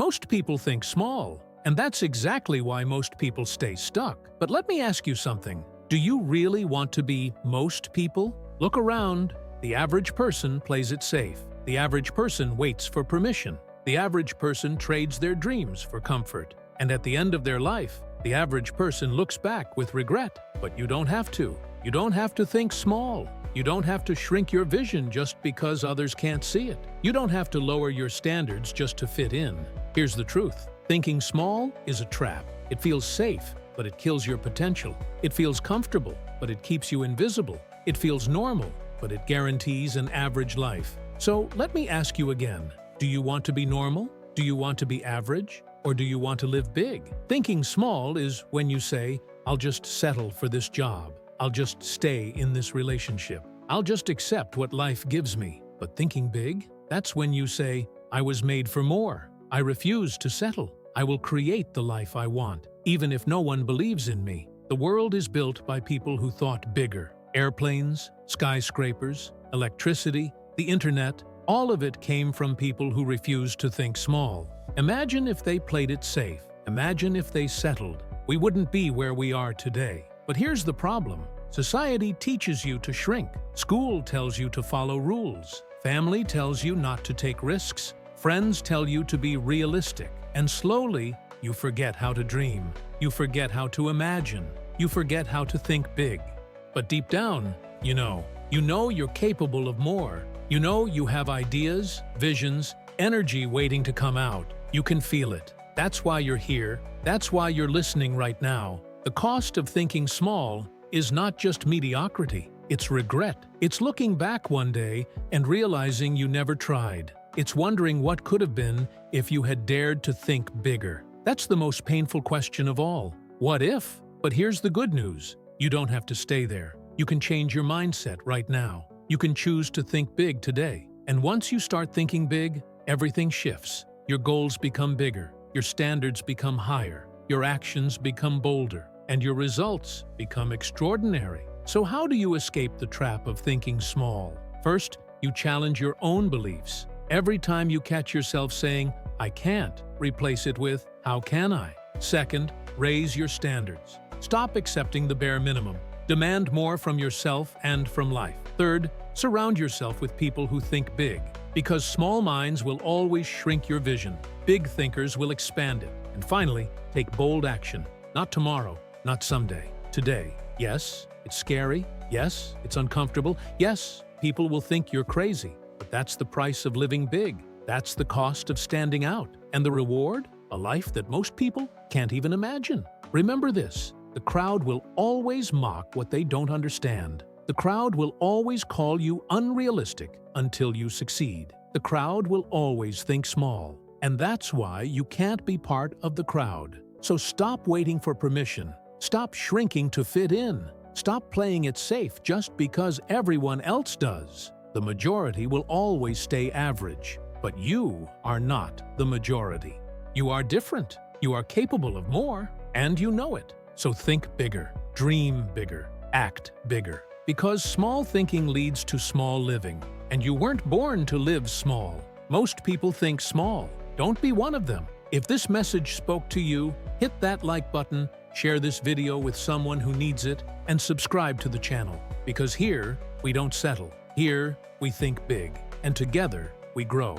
Most people think small, and that's exactly why most people stay stuck. But let me ask you something. Do you really want to be most people? Look around. The average person plays it safe. The average person waits for permission. The average person trades their dreams for comfort. And at the end of their life, the average person looks back with regret. But you don't have to. You don't have to think small. You don't have to shrink your vision just because others can't see it. You don't have to lower your standards just to fit in. Here's the truth. Thinking small is a trap. It feels safe, but it kills your potential. It feels comfortable, but it keeps you invisible. It feels normal, but it guarantees an average life. So let me ask you again. Do you want to be normal? Do you want to be average? Or do you want to live big? Thinking small is when you say, I'll just settle for this job. I'll just stay in this relationship. I'll just accept what life gives me. But thinking big? That's when you say, I was made for more. I refuse to settle. I will create the life I want, even if no one believes in me. The world is built by people who thought bigger. Airplanes, skyscrapers, electricity, the internet, all of it came from people who refused to think small. Imagine if they played it safe. Imagine if they settled. We wouldn't be where we are today. But here's the problem. Society teaches you to shrink. School tells you to follow rules. Family tells you not to take risks. Friends tell you to be realistic. And slowly, you forget how to dream. You forget how to imagine. You forget how to think big. But deep down, you know you're capable of more. You know you have ideas, visions, energy waiting to come out. You can feel it. That's why you're here. That's why you're listening right now. The cost of thinking small is not just mediocrity. It's regret. It's looking back one day and realizing you never tried. It's wondering what could have been if you had dared to think bigger. That's the most painful question of all. What if? But here's the good news. You don't have to stay there. You can change your mindset right now. You can choose to think big today. And once you start thinking big, everything shifts. Your goals become bigger. Your standards become higher. Your actions become bolder. And your results become extraordinary. So how do you escape the trap of thinking small? First, you challenge your own beliefs. Every time you catch yourself saying, I can't, replace it with, how can I? Second, raise your standards. Stop accepting the bare minimum. Demand more from yourself and from life. Third, surround yourself with people who think big. Because small minds will always shrink your vision. Big thinkers will expand it. And finally, take bold action. Not tomorrow, not someday. Today. Yes, it's scary. Yes, it's uncomfortable. Yes, people will think you're crazy. But that's the price of living big. That's the cost of standing out. And the reward? A life that most people can't even imagine. Remember this. The crowd will always mock what they don't understand. The crowd will always call you unrealistic until you succeed. The crowd will always think small. And that's why you can't be part of the crowd. So stop waiting for permission. Stop shrinking to fit in. Stop playing it safe just because everyone else does. The majority will always stay average. But you are not the majority. You are different. You are capable of more. And you know it. So think bigger. Dream bigger. Act bigger. Because small thinking leads to small living. And you weren't born to live small. Most people think small. Don't be one of them. If this message spoke to you, hit that like button, share this video with someone who needs it, and subscribe to the channel. Because here, we don't settle. Here, we think big. And together, we grow.